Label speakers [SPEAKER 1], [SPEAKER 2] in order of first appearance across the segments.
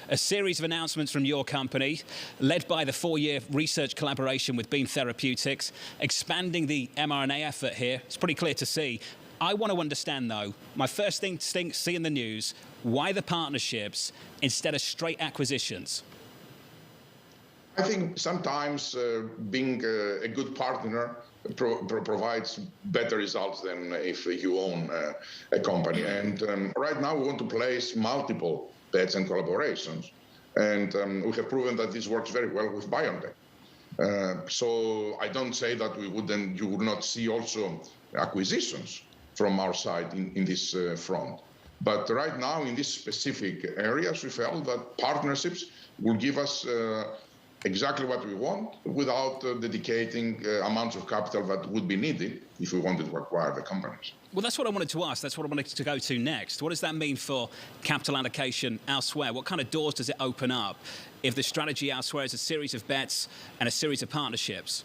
[SPEAKER 1] a series of announcements from your company, led by the 4-year research collaboration with Beam Therapeutics, expanding the mRNA effort here. It's pretty clear to see. I want to understand, though, my first thing to see in the news, why the partnerships instead of straight acquisitions?
[SPEAKER 2] I think sometimes being a good partner provides better results than if you own a company. And right now we want to place multiple bets and collaborations. And we have proven that this works very well with BioNTech. So I don't say that you would not see also acquisitions from our side in this front. But right now in these specific areas, we felt that partnerships will give us exactly what we want without dedicating amounts of capital that would be needed if we wanted to acquire the companies.
[SPEAKER 1] Well, that's what I wanted to ask. That's what I wanted to go to next. What does that mean for capital allocation elsewhere? What kind of doors does it open up if the strategy elsewhere is a series of bets and a series of partnerships?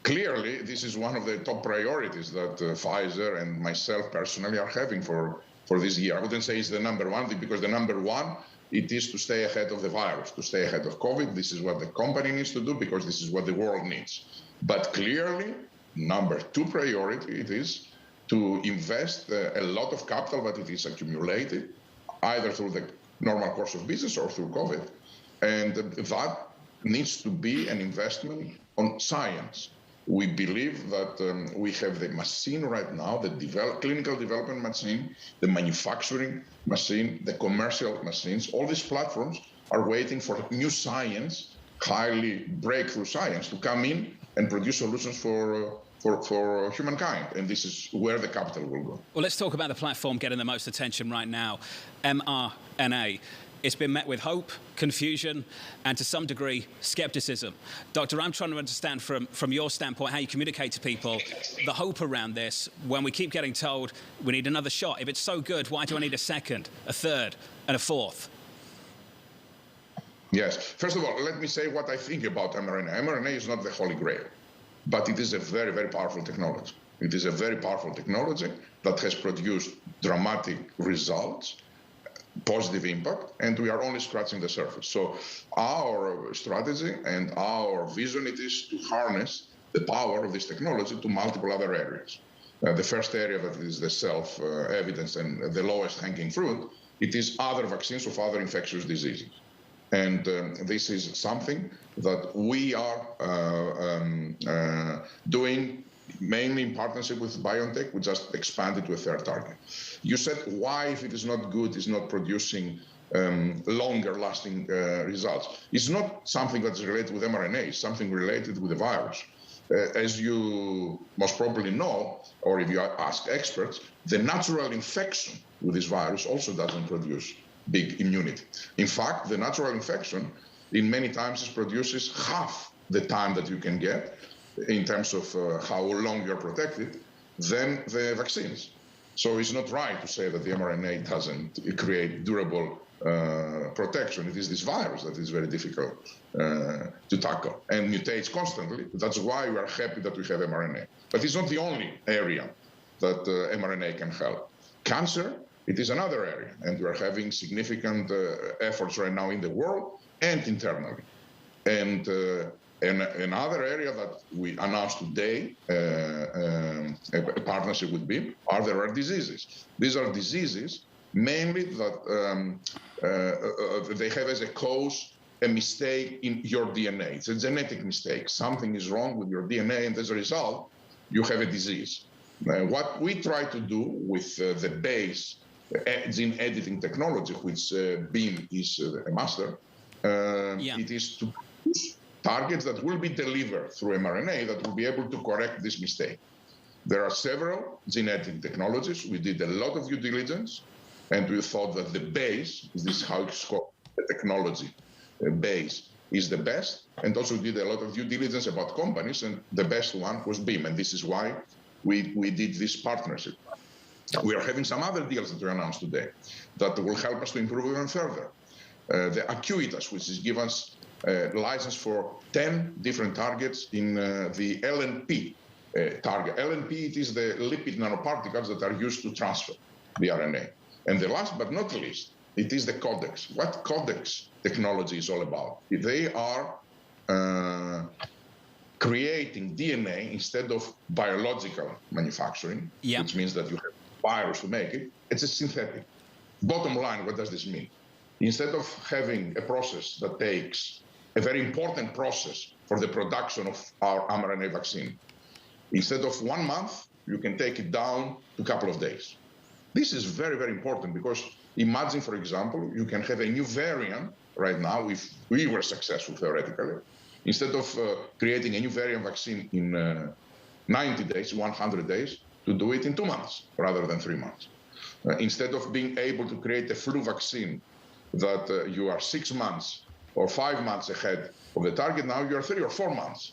[SPEAKER 2] Clearly, this is one of the top priorities that Pfizer and myself personally are having for this year. I wouldn't say it's the number one, because the number one, it is to stay ahead of the virus, to stay ahead of COVID. This is what the company needs to do because this is what the world needs. But clearly, number two priority, it is to invest a lot of capital that it is accumulated, either through the normal course of business or through COVID. And that needs to be an investment on science. We believe that we have the machine right now, the clinical development machine, the manufacturing machine, the commercial machines. All these platforms are waiting for new science, highly breakthrough science, to come in and produce solutions for humankind. And this is where the capital will go.
[SPEAKER 1] Well, let's talk about the platform getting the most attention right now, mRNA. It's been met with hope, confusion, and to some degree, skepticism. Doctor, I'm trying to understand from your standpoint how you communicate to people the hope around this when we keep getting told we need another shot. If it's so good, why do I need a second, a third, and a fourth?
[SPEAKER 2] Yes. First of all, let me say what I think about mRNA. mRNA is not the holy grail, but it is a very, very powerful technology. It is a very powerful technology that has produced dramatic results, positive impact, and we are only scratching the surface. So our strategy and our vision, it is to harness the power of this technology to multiple other areas. The first area that is the self-evidence and the lowest hanging fruit, it is other vaccines of other infectious diseases. And this is something that we are doing mainly in partnership with BioNTech. We just expanded to a third target. You said why, if it is not good, is not producing longer-lasting results. It's not something that's related with mRNA. It's something related with the virus. As you most probably know, or if you ask experts, the natural infection with this virus also doesn't produce big immunity. In fact, the natural infection, in many times, produces half the time that you can get in terms of how long you're protected than the vaccines. So it's not right to say that the mRNA doesn't create durable protection. It is this virus that is very difficult to tackle and mutates constantly. That's why we are happy that we have mRNA. But it's not the only area that mRNA can help. Cancer, it is another area, and we are having significant efforts right now in the world and internally. And another area that we announced today, a partnership with Beam, are the rare diseases. These are diseases mainly that they have as a cause a mistake in your DNA. It's a genetic mistake. Something is wrong with your DNA, and as a result, you have a disease. What we try to do with the base gene editing technology, which Beam is a master, it is to produce targets that will be delivered through mRNA that will be able to correct this mistake. There are several genetic technologies. We did a lot of due diligence, and we thought that the base, this is how it's called, the technology base, is the best. And also did a lot of due diligence about companies, and the best one was Beam. And this is why we did this partnership. We are having some other deals that we announced today that will help us to improve even further. The Acuitas, which is give us license for 10 different targets in the LNP target. LNP, it is the lipid nanoparticles that are used to transfer the RNA. And the last but not least, It is the codex. What codex technology is all about? They are creating DNA instead of biological manufacturing, which means that you have virus to make it. It's a synthetic. Bottom line, what does this mean? Instead of having a process that takes a very important process for the production of our mRNA vaccine, instead of 1 month, you can take it down to a couple of days. This is very, very important because imagine, for example, you can have a new variant right now if we were successful theoretically. Instead of creating a new variant vaccine in 90 days, 100 days, to do it in 2 months rather than 3 months. Instead of being able to create a flu vaccine that you are 6 months or 5 months ahead of the target, now you are 3 or 4 months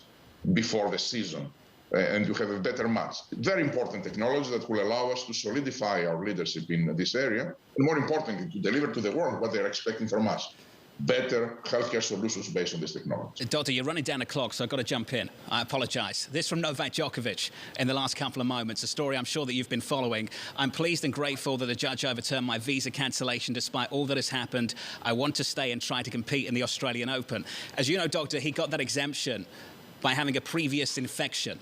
[SPEAKER 2] before the season, and you have a better match. Very important technology that will allow us to solidify our leadership in this area, and more importantly, to deliver to the world what they're expecting from us. Better healthcare solutions based on this technology.
[SPEAKER 1] Doctor, you're running down the clock, so I've got to jump in. I apologise. This from Novak Djokovic in the last couple of moments, a story I'm sure that you've been following. I'm pleased and grateful that the judge overturned my visa cancellation despite all that has happened. I want to stay and try to compete in the Australian Open. As you know, Doctor, he got that exemption by having a previous infection.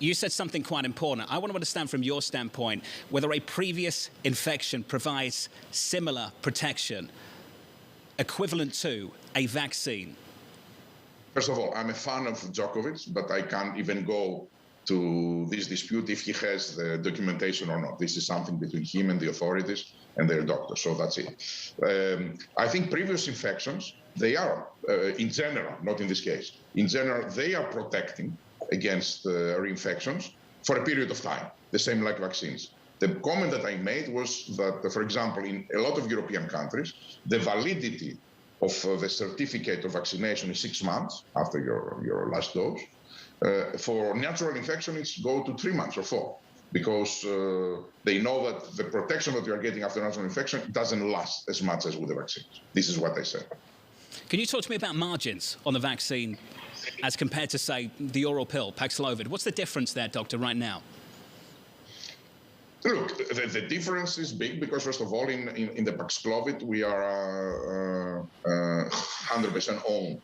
[SPEAKER 1] You said something quite important. I want to understand from your standpoint whether a previous infection provides similar protection equivalent to a vaccine.
[SPEAKER 2] First of all, I'm a fan of Djokovic, but I can't even go to this dispute if he has the documentation or not. This is something between him and the authorities and their doctors, so that's it. I think previous infections, they are, in general, not in this case, in general, they are protecting against reinfections for a period of time, the same like vaccines. The comment that I made was that, for example, in a lot of European countries, the validity of the certificate of vaccination is 6 months after your last dose. For natural infection, it's go to 3 months or 4, because they know that the protection that you are getting after natural infection doesn't last as much as with the vaccines. This is what I said.
[SPEAKER 1] Can you talk to me about margins on the vaccine as compared to, say, the oral pill, Paxlovid? What's the difference there, Doctor, right now?
[SPEAKER 2] Look, the difference is big because, first of all, in the Paxlovid, we are 100% own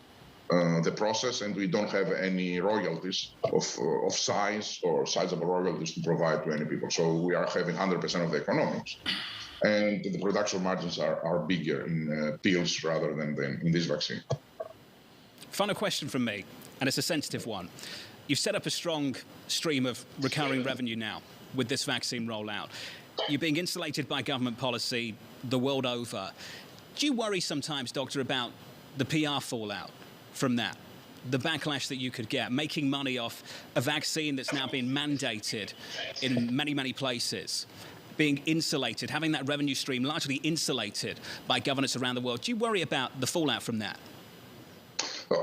[SPEAKER 2] the process, and we don't have any royalties of size or sizable royalties to provide to any people. So we are having 100% of the economics. And the production margins are bigger in pills rather than in this vaccine.
[SPEAKER 1] Final question from me, and it's a sensitive one. You've set up a strong stream of recurring revenue now with this vaccine rollout. You're being insulated by government policy the world over. Do you worry sometimes, Doctor, about the PR fallout from that? The backlash that you could get, making money off a vaccine that's now been mandated in many, many places, being insulated, having that revenue stream largely insulated by governments around the world. Do you worry about the fallout from that?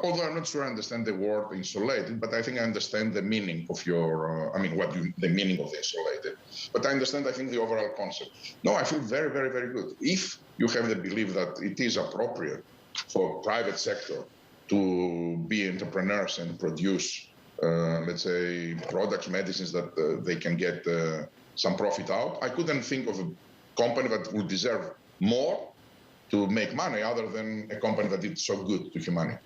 [SPEAKER 2] Although I'm not sure I understand the word insulated, but I think I understand the meaning of your, the meaning of the insulated. But I understand, I think, the overall concept. No, I feel very, very, very good. If you have the belief that it is appropriate for private sector to be entrepreneurs and produce, let's say, products, medicines that they can get some profit out, I couldn't think of a company that would deserve more to make money other than a company that did so good to humanity.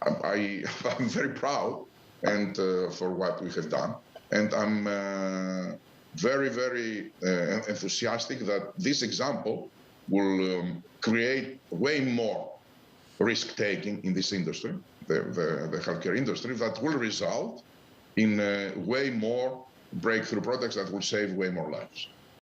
[SPEAKER 2] I'm very proud and for what we have done, and I'm very, very enthusiastic that this example will create way more risk-taking in this industry, the healthcare industry, that will result in way more breakthrough products that will save way more lives.